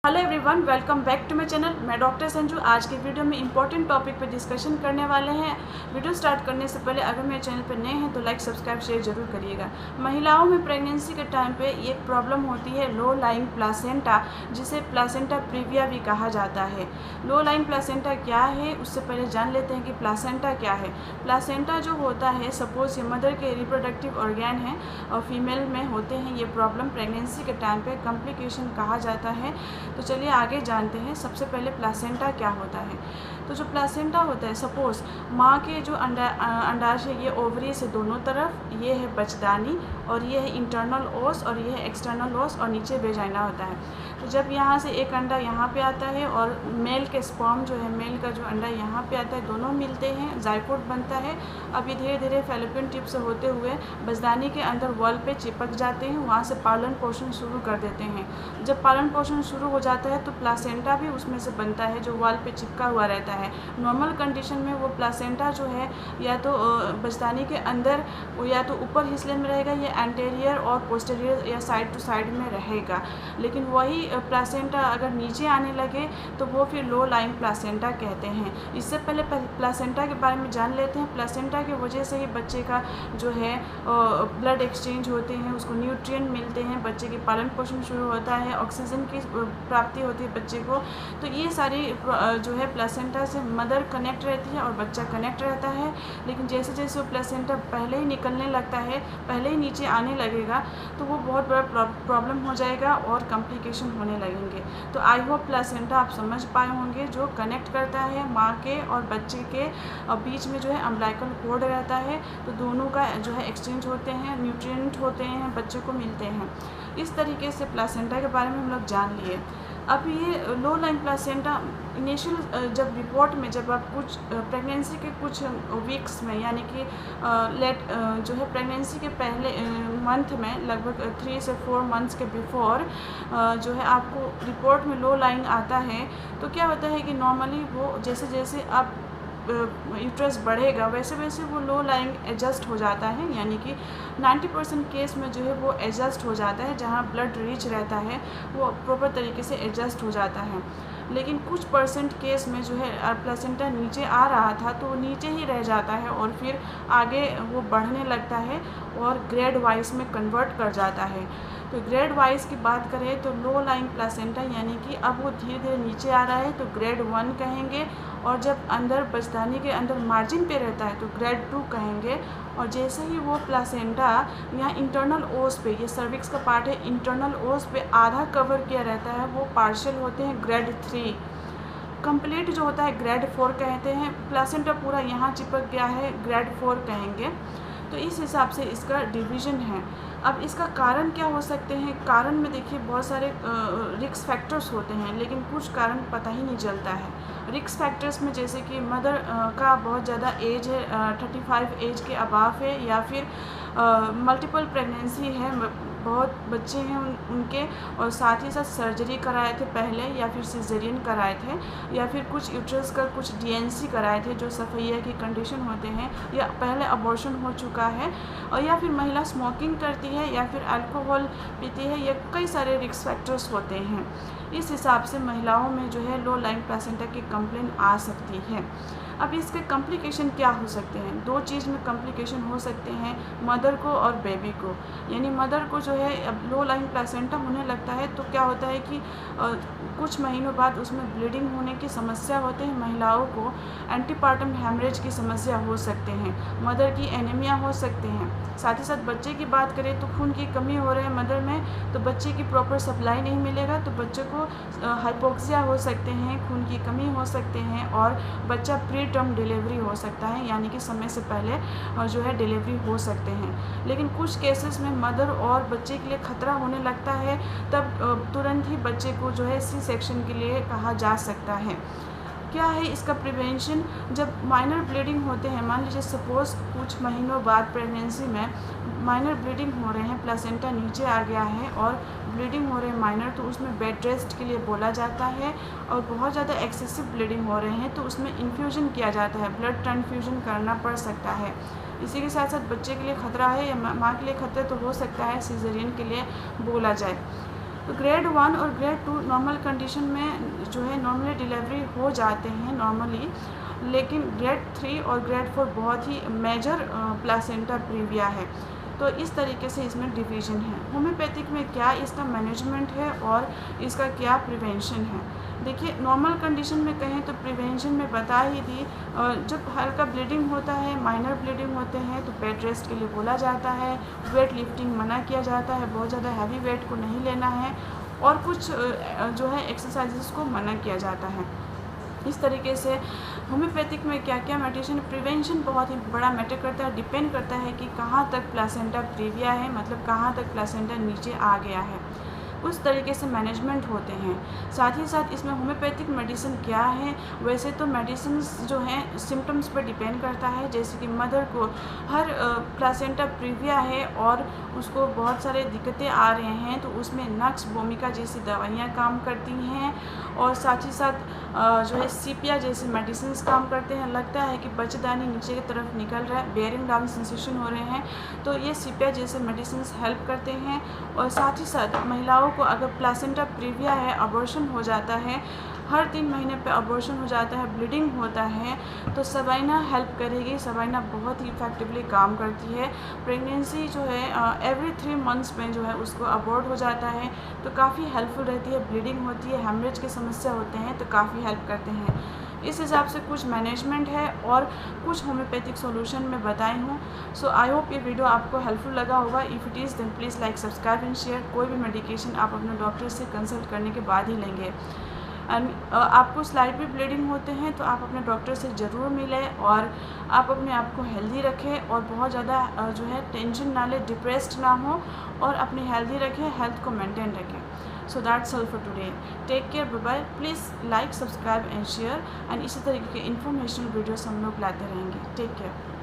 Hello everyone, welcome back to my channel. मैं doctor Sanju. आज के वीडियो में इंपॉर्टेंट टॉपिक पर डिस्कशन करने वाले हैं। वीडियो स्टार्ट करने से पहले अगर मेरे चैनल पर नए हैं तो लाइक सब्सक्राइब शेयर जरूर करिएगा। महिलाओं में प्रेगनेंसी के टाइम पे एक प्रॉब्लम होती है लो लाइंग प्लासेंटा, जिसे प्लासेंटा प्रीविया भी कहा जाता है। लो लाइंग प्लासेंटा क्या है, उससे पहले जान लेते हैं कि प्लासेंटा क्या है। प्लासेंटा जो होता है, सपोज ये मदर के रिप्रोडक्टिव ऑर्गेन है और फीमेल में होते हैं ये प्रॉब्लम, प्रेगनेंसी के टाइम पे कॉम्प्लिकेशन कहा जाता है। तो चलिए आगे जानते हैं। सबसे पहले प्लासेंटा क्या होता है। तो जो प्लासेंटा होता है, सपोज माँ के जो अंडाशय, ये ओवरी से दोनों तरफ, ये है बच्चेदानी और ये है इंटरनल ओस और ये है एक्सटर्नल ओस और नीचे वेजाइना होता है। तो जब यहाँ से एक अंडा यहाँ पे आता है और मेल के स्पर्म जो है, मेल का जो अंडा यहाँ पे आता है, दोनों मिलते हैं, जाइगोट बनता है। अब ये धीरे धीरे फैलोपियन ट्यूब से होते हुए बच्चेदानी के अंदर वॉल पे चिपक जाते हैं, वहाँ से पालन पोषण शुरू कर देते हैं। जब पालन पोषण शुरू हो जाता है तो प्लासेंटा भी उसमें से बनता है, जो वॉल पे चिपका हुआ रहता है। नॉर्मल कंडीशन में वो प्लासेंटा जो है या तो बच्चेदानी के अंदर या तो ऊपर हिस्से में रहेगा, या एंटेरियर और पोस्टीरियर या साइड टू साइड में रहेगा। लेकिन वही प्लासेंटा अगर नीचे आने लगे तो वो फिर लो लाइंग प्लासेंटा कहते हैं। इससे पहले प्लासेंटा के बारे में जान लेते हैं। प्लासेंटा की वजह से ही बच्चे का जो है ब्लड एक्सचेंज होते हैं, उसको न्यूट्रिएंट मिलते हैं, बच्चे की पालन पोषण शुरू होता है, ऑक्सीजन की प्राप्ति होती है बच्चे को। तो ये सारी जो है प्लासेंटा से मदर कनेक्ट रहती है और बच्चा कनेक्ट रहता है। लेकिन जैसे जैसे वो प्लासेंटा पहले ही निकलने लगता है, पहले ही नीचे आने लगेगा, तो वो बहुत बड़ा प्रॉब्लम हो जाएगा और कॉम्प्लिकेशन होने लगेंगे। तो आई होप प्लासेंटा आप समझ पाए होंगे, जो कनेक्ट करता है माँ के और बच्चे के बीच में जो है अम्बिलिकल कॉर्ड रहता है। तो दोनों का जो है एक्सचेंज होते हैं, न्यूट्रिएंट होते हैं, बच्चे को मिलते हैं। इस तरीके से प्लासेंटा के बारे में हम लोग जान लिए। अब ये लो लाइंग प्लासेंटा इनिशियल जब रिपोर्ट में, जब आप कुछ प्रेगनेंसी के कुछ वीक्स में, यानी कि जो है प्रेगनेंसी के पहले मंथ में, लगभग 3 से 4 मंथ्स के बिफोर जो है आपको रिपोर्ट में लो लाइंग आता है, तो क्या होता है कि नॉर्मली वो जैसे जैसे आप यूट्रस बढ़ेगा वैसे वैसे वो लो लाइंग एडजस्ट हो जाता है, यानी कि 90% केस में जो है वो एडजस्ट हो जाता है। जहाँ ब्लड रिच रहता है वो प्रॉपर तरीके से एडजस्ट हो जाता है। लेकिन कुछ परसेंट केस में जो है प्लासेंटा नीचे आ रहा था तो वो नीचे ही रह जाता है और फिर आगे वो बढ़ने लगता है और ग्रेड वाइज में कन्वर्ट कर जाता है। तो ग्रेड वाइज की बात करें तो लो लाइंग प्लासेंटा, यानी कि अब वो धीरे धीरे नीचे आ रहा है तो ग्रेड 1 कहेंगे, और जब अंदर बच्चेदानी के अंदर मार्जिन पे रहता है तो ग्रेड 2 कहेंगे। और जैसे ही वो प्लासेंटा यहाँ इंटरनल ओस पे, ये सर्विक्स का पार्ट है, इंटरनल ओस पे आधा कवर किया रहता है, वो पार्शियल होते हैं ग्रेड 3। कंप्लीट जो होता है ग्रेड 4 कहते हैं। प्लासेंटा पूरा यहाँ चिपक गया है, ग्रेड 4 कहेंगे। तो इस हिसाब से इसका डिवीज़न है। अब इसका कारण क्या हो सकते हैं? कारण में देखिए बहुत सारे रिस्क फैक्टर्स होते हैं, लेकिन कुछ कारण पता ही नहीं चलता है। रिस्क फैक्टर्स में जैसे कि मदर का बहुत ज़्यादा एज है, 35 एज के अबाव है, या फिर मल्टीपल प्रेगनेंसी है, बहुत बच्चे हैं उनके, और साथ ही साथ सर्जरी कराए थे पहले, या फिर सिजेरियन कराए थे, या फिर कुछ यूट्रस का कुछ डीएनसी कराए थे, जो सफैया की कंडीशन होते हैं, या पहले अबॉर्शन हो चुका है, और या फिर महिला स्मोकिंग करती है, या फिर अल्कोहल पीती है। ये कई सारे रिस्क फैक्टर्स होते हैं। इस हिसाब से महिलाओं में जो है लो लाइंग प्लासेंटा की कंप्लेंट आ सकती है। अब इसके कॉम्प्लिकेशन क्या हो सकते हैं? 2 चीज़ में कॉम्प्लिकेशन हो सकते हैं, मदर को और बेबी को। यानी मदर को जो है अब लो लाइंग प्लासेंटा होने लगता है तो क्या होता है कि कुछ महीनों बाद उसमें ब्लीडिंग होने की समस्या होते हैं। महिलाओं को एंटीपार्टम हेमरेज की समस्या हो सकते हैं, मदर की एनीमिया हो सकते हैं। साथ ही साथ बच्चे की बात करें तो खून की कमी हो रही है मदर में, तो बच्चे की प्रॉपर सप्लाई नहीं मिलेगा, तो बच्चे को हाइपोक्सिया हो सकते हैं, खून की कमी हो सकते हैं, और बच्चा प्री टर्म डिलीवरी हो सकता है, यानी कि समय से पहले जो है डिलीवरी हो सकते हैं। लेकिन कुछ केसेस में मदर और बच्चे के लिए खतरा होने लगता है, तब तुरंत ही बच्चे को जो है सी सेक्शन के लिए कहा जा सकता है। क्या है इसका प्रिवेंशन? जब माइनर ब्लीडिंग होते हैं, मान लीजिए सपोज़ कुछ महीनों बाद प्रेगनेंसी में माइनर ब्लीडिंग हो रहे हैं, प्लासेंटा नीचे आ गया है और ब्लीडिंग हो रहे हैं माइनर, तो उसमें बेड रेस्ट के लिए बोला जाता है। और बहुत ज़्यादा एक्सेसिव ब्लीडिंग हो रहे हैं तो उसमें इन्फ्यूज़न किया जाता है, ब्लड ट्रांसफ्यूजन करना पड़ सकता है। इसी के साथ साथ बच्चे के लिए खतरा है या माँ के लिए खतरा तो हो सकता है, सिजेरियन के लिए बोला जाए। तो ग्रेड 1 और ग्रेड 2 नॉर्मल कंडीशन में जो है नॉर्मली डिलीवरी हो जाते हैं नॉर्मली, लेकिन ग्रेड 3 और ग्रेड 4 बहुत ही मेजर प्लासेंटा प्रीविया है। तो इस तरीके से इसमें डिवीज़न है। होम्योपैथिक में क्या इसका मैनेजमेंट है और इसका क्या प्रिवेंशन है। देखिए, नॉर्मल कंडीशन में कहें तो प्रिवेंशन में बता ही दी, जब हल्का ब्लीडिंग होता है, माइनर ब्लीडिंग होते हैं तो बेड रेस्ट के लिए बोला जाता है, वेट लिफ्टिंग मना किया जाता है, बहुत ज़्यादा हैवी वेट को नहीं लेना है, और कुछ जो है एक्सरसाइजेस को मना किया जाता है। इस तरीके से होम्योपैथिक में क्या क्या मेडिसिन, प्रिवेंशन बहुत ही बड़ा मैटर करता है, डिपेंड करता है कि कहाँ तक प्लासेंटा प्रीविया है, मतलब कहाँ तक प्लासेंटा नीचे आ गया है, उस तरीके से मैनेजमेंट होते हैं। साथ ही साथ इसमें होम्योपैथिक मेडिसिन क्या है, वैसे तो मेडिसिन जो हैं सिम्टम्स पर डिपेंड करता है। जैसे कि मदर को हर प्लासेंटा प्रीविया है और उसको बहुत सारे दिक्कतें आ रहे हैं, तो उसमें नक्स वोमिका जैसी दवाइयाँ काम करती हैं, और साथ ही साथ जो है सीपिया जैसे मेडिसिन काम करते हैं। लगता है कि बच्चेदानी नीचे की तरफ निकल रहा है, बेयरिंग डाउन सेंसेशन हो रहे हैं, तो ये सीपिया जैसे मेडिसिन हेल्प करते हैं। और साथ ही साथ महिलाओं को अगर प्लासेंटा प्रीविया है, अबॉर्शन हो जाता है, हर 3 महीने पे अबॉर्शन हो जाता है, ब्लीडिंग होता है, तो सबाइना हेल्प करेगी। सबाइना बहुत ही इफेक्टिवली काम करती है। प्रेगनेंसी जो है एवरी 3 मंथ्स में जो है उसको अबॉर्ट हो जाता है, तो काफ़ी हेल्पफुल रहती है। ब्लीडिंग होती है, हेमरेज की समस्या होते हैं, तो काफ़ी हेल्प करते हैं। इस हिसाब से कुछ मैनेजमेंट है और कुछ होम्योपैथिक सॉल्यूशन मैं बताई हूँ। सो आई होप ये वीडियो आपको हेल्पफुल लगा होगा। If it is then please like, subscribe and share. कोई भी मेडिकेशन आप अपने डॉक्टर से कंसल्ट करने के बाद ही लेंगे। एंड आपको स्लाइड भी ब्लीडिंग होते हैं तो आप अपने डॉक्टर से ज़रूर मिलें, और आप अपने आप को हेल्दी रखें, और बहुत ज़्यादा जो है टेंशन ना लें, डिप्रेस्ड ना हो, और अपनी हेल्दी रखें, हेल्थ को मेंटेन रखें। So that's all for today. Take care, bye bye. Please like, subscribe and share, and इसी तरीके के इन्फॉर्मेशनल वीडियोस हम लोग लाते रहेंगे। Take care.